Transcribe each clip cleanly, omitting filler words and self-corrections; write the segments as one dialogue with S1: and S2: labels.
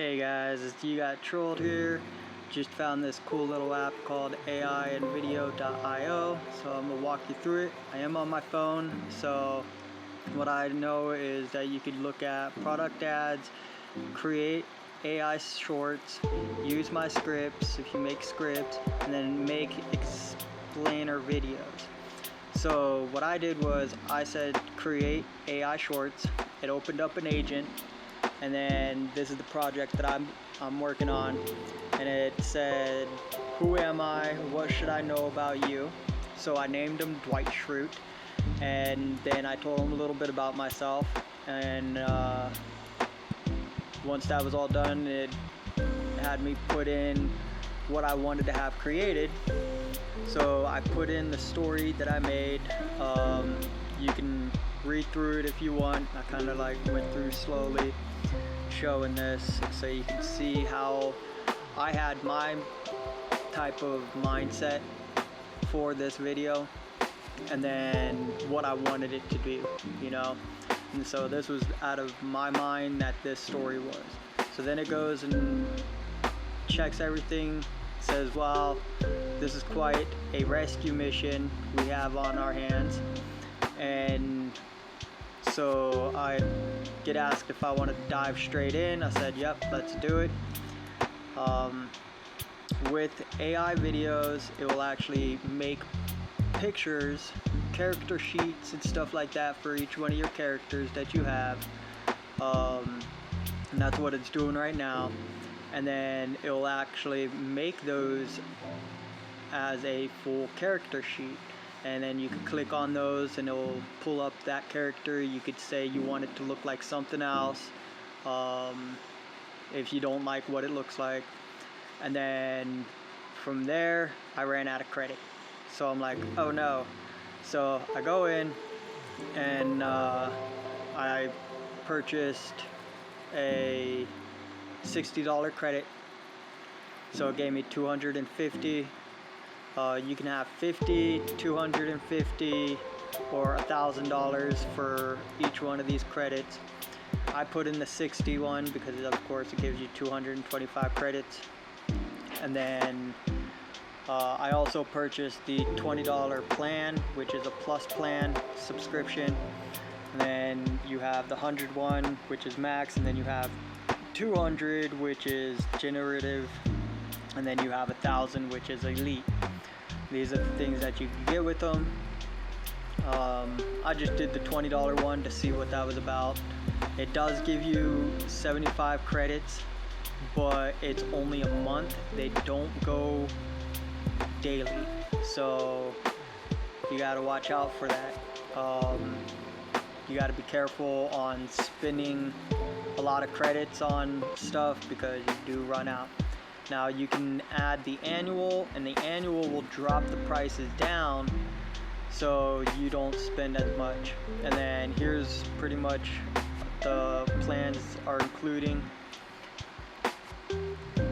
S1: Hey guys, it's You Got Trolled here. Just found this cool little app called Invideo.io, so I'm gonna walk you through it. I am on my phone, so what I know is that you could look at product ads, create AI shorts, use my scripts if you make scripts, and then make explainer videos. So what I did was I said create AI shorts. It opened up an agent, and then this is the project that I'm working on, and it said, who am I, what should I know about you? So I named him Dwight Schrute, and then I told him a little bit about myself, and once that was all done, it had me put in what I wanted to have created. So I put in the story that I made. You can read through it if you want. I kind of like went through slowly showing this so you can see how I had my type of mindset for this video, and then what I wanted it to do, you know. And so this was out of my mind that this story was. So then it goes and checks everything, says, wow, this is quite a rescue mission we have on our hands. And so I get asked if I want to dive straight in. I said, yep, let's do it. With AI videos, it will actually make pictures, character sheets and stuff like that for each one of your characters that you have. And that's what it's doing right now. And then it will actually make those as a full character sheet. And then you can click on those and it will pull up that character. You could say you want it to look like something else, if you don't like what it looks like. And then from there, I ran out of credit. So I'm like, oh no. So I go in and I purchased a $60 credit. So it gave me 250. You can have 50, 250, or $1,000 for each one of these credits. I put in the 60 one because of course it gives you 225 credits. And then I also purchased the $20 plan, which is a plus plan subscription. And then you have the 100 one, which is max, and then you have 200, which is generative, and then you have 1,000, which is elite. These are the things that you can get with them. I just did the $20 one to see what that was about. It does give you 75 credits, but it's only a month. They don't go daily, so you gotta watch out for that. You gotta be careful on spending a lot of credits on stuff because you do run out. Now you can add the annual, and the annual will drop the prices down so you don't spend as much. And then here's pretty much the plans are including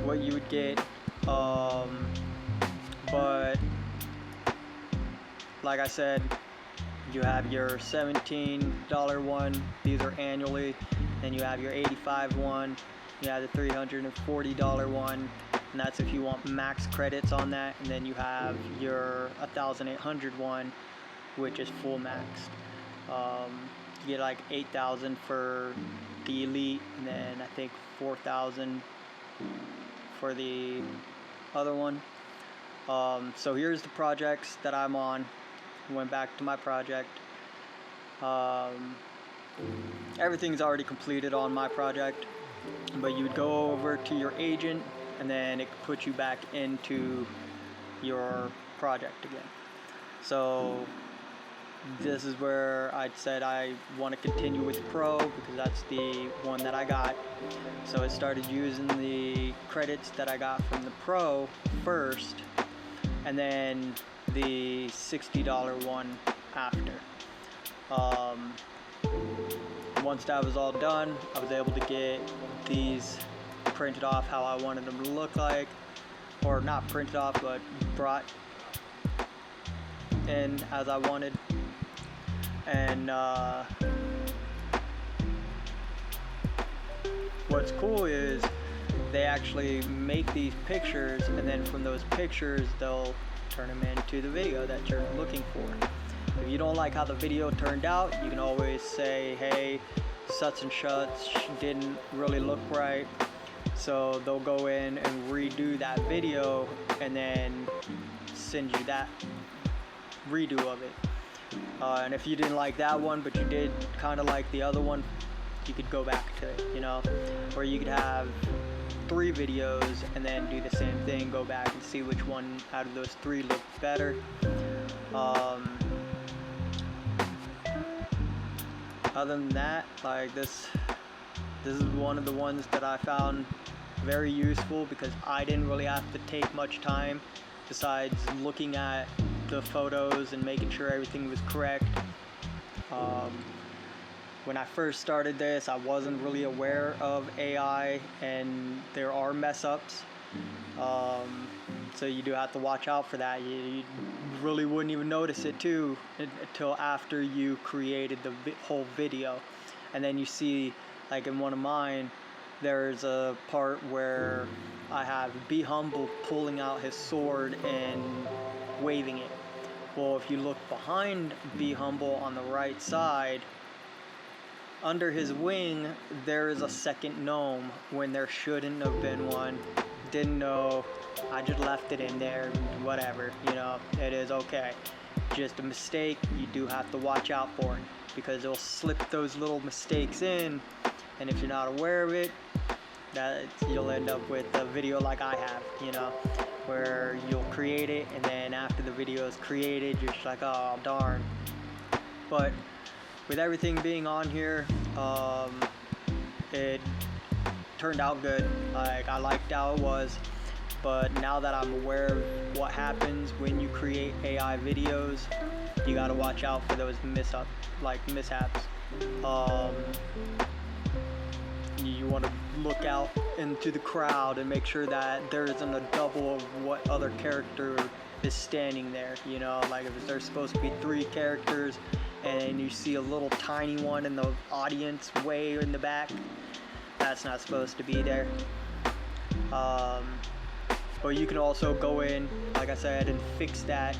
S1: what you would get. But like I said, you have your $17 one, these are annually, then you have your $85 one, you have the $340 one, and that's if you want max credits on that. And then you have your 1,800 one, which is full maxed. You get like 8,000 for the elite, and then I think 4,000 for the other one. So here's the projects that I'm on. Went back to my project. Everything's already completed on my project, but you would go over to your agent and then it puts you back into your project again. So this is where I said I want to continue with Pro because that's the one that I got. So I started using the credits that I got from the Pro first, and then the $60 one after. Once that was all done, I was able to get these printed off how I wanted them to look like, or not printed off, but brought in as I wanted. And what's cool is they actually make these pictures, and then from those pictures they'll turn them into the video that you're looking for. If you don't like how the video turned out, you can always say, hey, such and such didn't really look right. So they'll go in and redo that video and then send you that redo of it. And if you didn't like that one, but you did kind of like the other one, you could go back to it, you know? Or you could have 3 videos and then do the same thing, go back and see which one out of those 3 looked better. Other than that, like this is one of the ones that I found very useful, because I didn't really have to take much time besides looking at the photos and making sure everything was correct. When I first started this, I wasn't really aware of AI, and there are mess ups. So you do have to watch out for that. You really wouldn't even notice it too until after you created the whole video. And then you see, like in one of mine, there's a part where I have Be Humble pulling out his sword and waving it. Well, if you look behind Be Humble on the right side, under his wing there is a second gnome when there shouldn't have been one. Didn't know, I just left it in there, whatever, you know, it is okay. Just a mistake, you do have to watch out for it, because it'll slip those little mistakes in, and if you're not aware of it, that you'll end up with a video like I have, you know, where you'll create it, and then after the video is created, you're just like, oh darn. But with everything being on here, it turned out good. Like, I liked how it was, but now that I'm aware of what happens when you create AI videos, you gotta watch out for those mishaps. You want to look out into the crowd and make sure that there isn't a double of what other character is standing there, you know, like if there's supposed to be 3 characters and you see a little tiny one in the audience way in the back, that's not supposed to be there. But you can also go in, like I said, and fix that.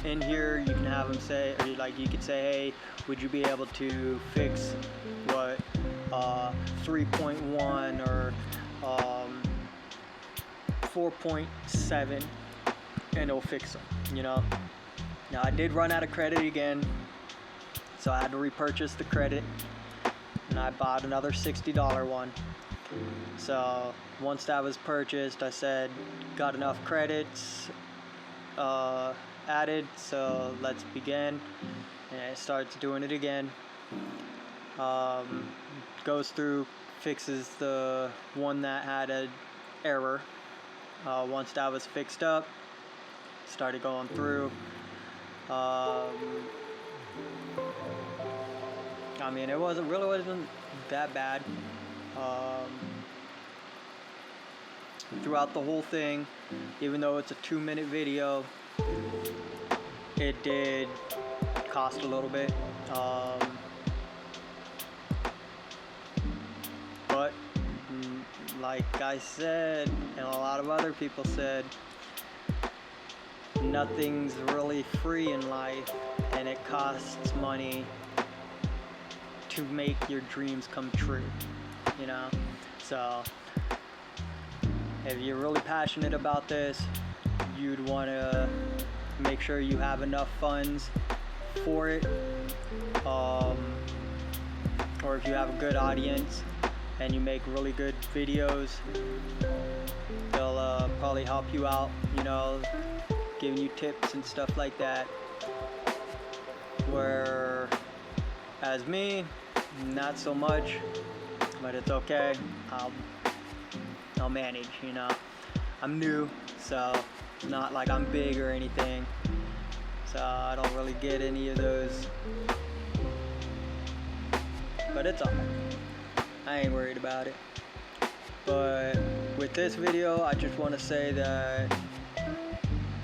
S1: In here you can have them say, or like you could say, hey, would you be able to fix what 3.1 or 4.7, and it'll fix them, you know. Now I did run out of credit again, so I had to repurchase the credit, and I bought another $60 one. So once that was purchased, I said, got enough credits added, so let's begin. And it starts doing it again. Goes through, fixes the one that had an error. Once that was fixed up, started going through. I mean, it really wasn't that bad. Throughout the whole thing, even though it's a 2-minute video, it did cost a little bit. But like I said, and a lot of other people said, nothing's really free in life, and it costs money to make your dreams come true, you know. So if you're really passionate about this, you'd want to make sure you have enough funds for it, or if you have a good audience and you make really good videos, they'll probably help you out, you know, giving you tips and stuff like that. Whereas me, not so much, but it's okay. I'll manage, you know. I'm new, so it's not like I'm big or anything, so I don't really get any of those, but it's alright. I ain't worried about it. But with this video, I just want to say that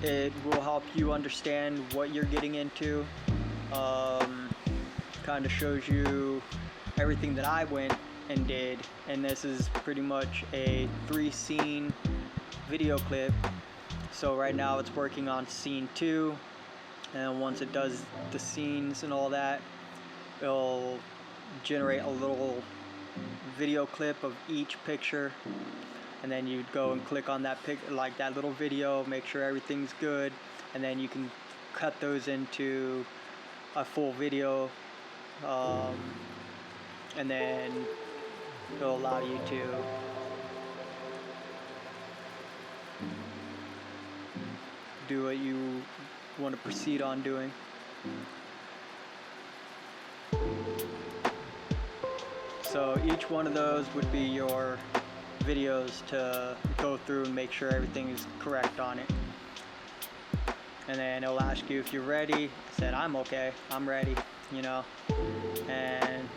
S1: it will help you understand what you're getting into. Kind of shows you everything that I went and did, and this is pretty much a 3-scene video clip. So right now it's working on scene 2, and once it does the scenes and all that, it'll generate a little video clip of each picture, and then you'd go and click on that like that little video, make sure everything's good, and then you can cut those into a full video, and then it'll allow you to do what you want to proceed on doing. So each one of those would be your videos to go through and make sure everything is correct on it. And then it'll ask you if you're ready. I said I'm okay, I'm ready, you know. And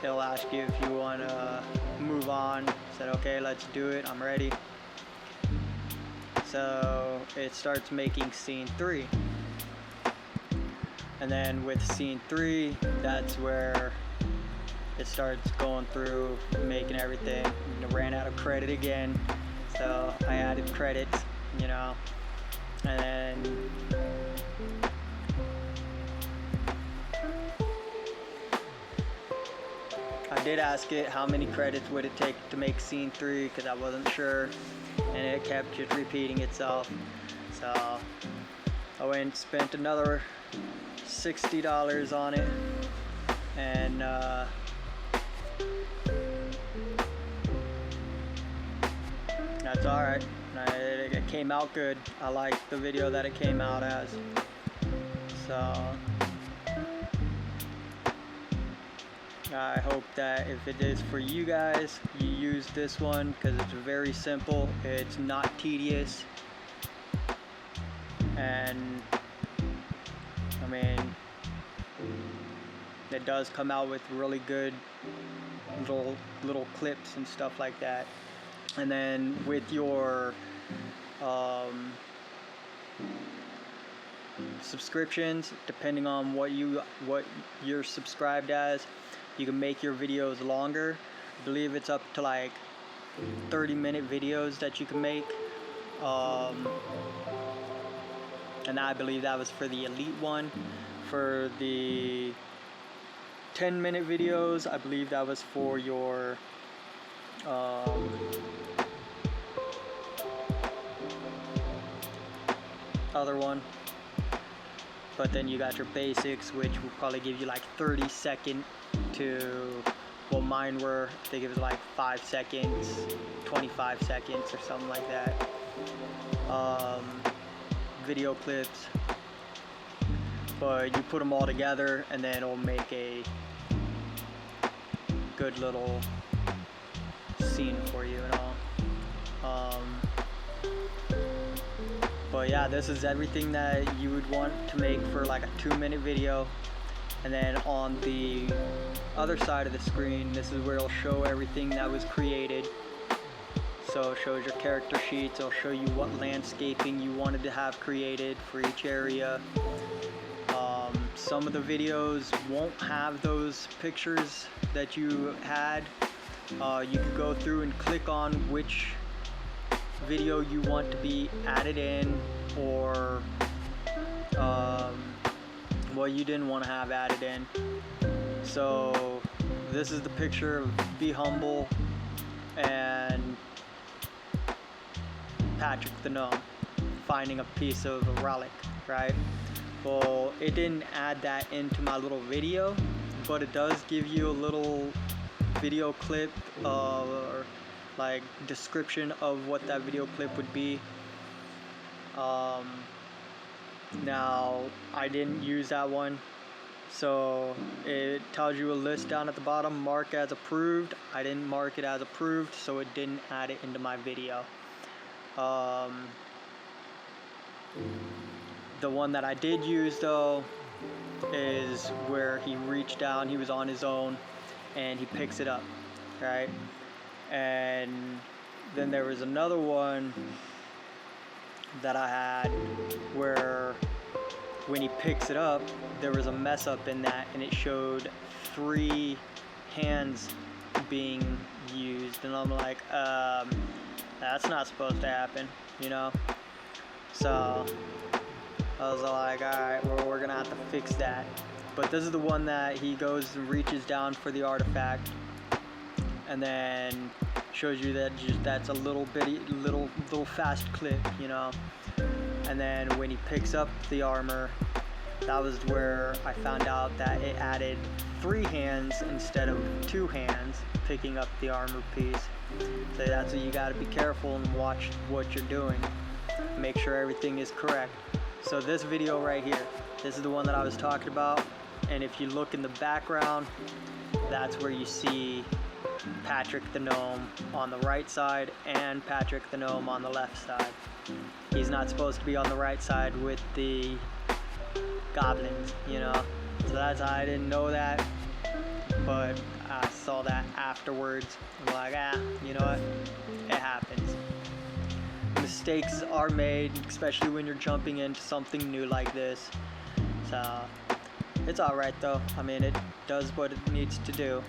S1: it'll ask you if you want to move on. I said okay, let's do it, I'm ready. So it starts making scene 3. And then with scene 3, that's where it starts going through making everything. I ran out of credit again, so I added credits, you know. And then I did ask it how many credits would it take to make scene 3, because I wasn't sure, and it kept just repeating itself. So I went and spent another $60 on it, and that's alright. It came out good. I like the video that it came out as. So I hope that if it is for you guys, you use this one, because it's very simple, it's not tedious, and I mean, it does come out with really good little clips and stuff like that. And then with your subscriptions, depending on what you're subscribed as, you can make your videos longer. I believe it's up to like 30-minute videos that you can make, and I believe that was for the elite one. For the 10-minute videos, I believe that was for your other one. But then you got your basics, which will probably give you like 30-second to, well, mine were, I think it was like 5 seconds, 25 seconds or something like that. Video clips, but you put them all together and then it'll make a good little scene for you and all. But yeah, this is everything that you would want to make for like a 2-minute video. And then on the other side of the screen, this is where it'll show everything that was created. So it shows your character sheets, it'll show you what landscaping you wanted to have created for each area. Some of the videos won't have those pictures that you had. You could go through and click on which video you want to be added in, or what you didn't want to have added in. So this is the picture of Be Humble and Patrick the Gnome finding a piece of a relic, right? Well, it didn't add that into my little video, but it does give you a little video clip or like description of what that video clip would be. Now I didn't use that one, so it tells you a list down at the bottom, mark as approved. I didn't mark it as approved, so it didn't add it into my video. The one that I did use though is where he reached down, he was on his own, and he picks it up, right? And then there was another one that I had where when he picks it up, there was a mess up in that, and it showed 3 hands being used, and I'm like, that's not supposed to happen, you know? So I was like, alright, we're gonna have to fix that. But this is the one that he goes and reaches down for the artifact, and then shows you that that's a little fast clip, you know. And then when he picks up the armor, that was where I found out that it added 3 hands instead of 2 hands picking up the armor piece. So that's what you got to be careful and watch what you're doing. Make sure everything is correct. So this video right here, this is the one that I was talking about, and if you look in the background, that's where you see Patrick the Gnome on the right side and Patrick the Gnome on the left side. He's not supposed to be on the right side with the goblins, you know. So that's, I didn't know that, but I saw that afterwards. I'm like, you know what? It happens. Mistakes are made, especially when you're jumping into something new like this. So it's alright though. I mean, it does what it needs to do.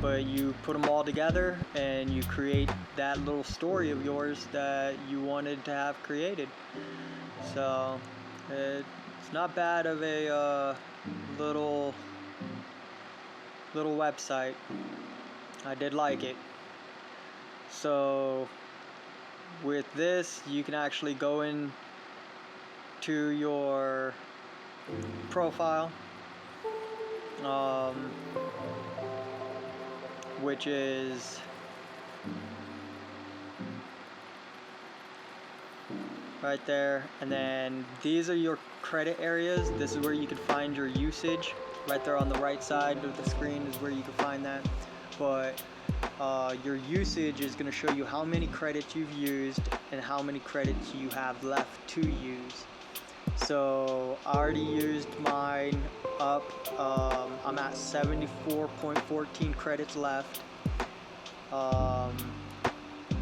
S1: But you put them all together and you create that little story of yours that you wanted to have created. So it's not bad of a little website. I did like it. So with this, you can actually go in to your profile, which is right there, and then these are your credit areas. This is where you can find your usage. Right there on the right side of the screen is where you can find that. But your usage is going to show you how many credits you've used and how many credits you have left to use. So I already used mine up. I'm at 74.14 credits left. I've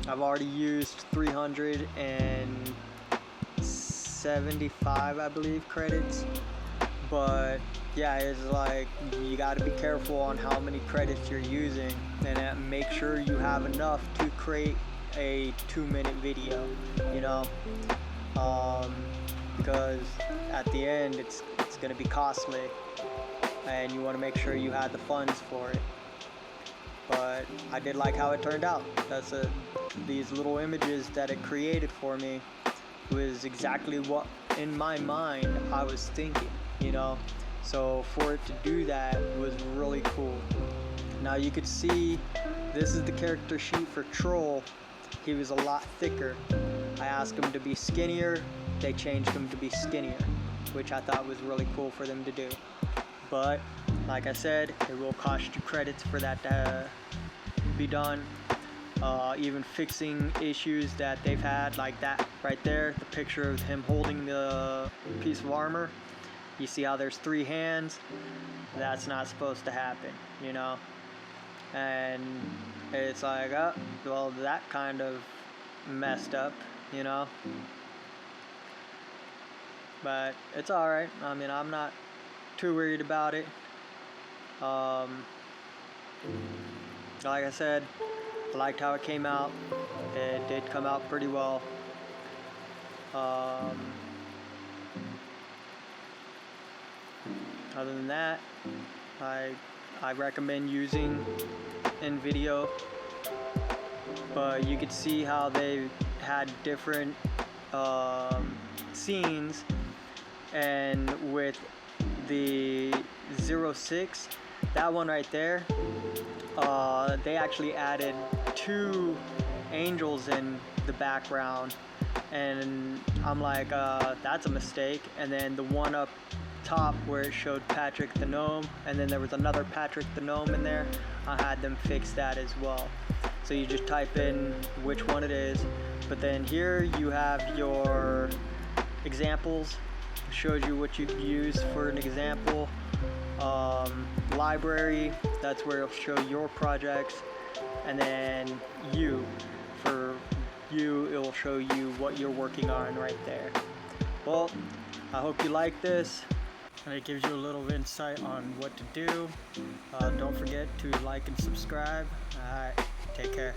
S1: already used 375, I believe, credits. But yeah, it's like you got to be careful on how many credits you're using, and make sure you have enough to create a 2-minute video, you know, because at the end it's going to be costly, and you want to make sure you had the funds for it. But I did like how it turned out. These little images that it created for me was exactly what in my mind I was thinking, you know. So for it to do that was really cool. Now you could see this is the character sheet for Troll. He was a lot thicker. I asked him to be skinnier. They changed him to be skinnier, which I thought was really cool for them to do. But like I said, it will cost you credits for that to be done. Even fixing issues that they've had, like that right there, the picture of him holding the piece of armor. You see how there's 3 hands? That's not supposed to happen, you know? And it's like, oh, well, that kind of messed up, you know? But it's alright. I mean, I'm not too worried about it. Like I said, I liked how it came out. It did come out pretty well. Other than that, I recommend using Invideo. But you could see how they had different scenes, and with the 06, that one right there, they actually added 2 angels in the background, and I'm like, that's a mistake. And then the one up top where it showed Patrick the Gnome, and then there was another Patrick the Gnome in there, I had them fix that as well. So you just type in which one it is, but then here you have your examples. It shows you what you could use for an example. Library, that's where it'll show your projects, and then for you, it will show you what you're working on right there. Well, I hope you like this. and it gives you a little insight on what to do. Don't forget to like and subscribe. Alright, take care.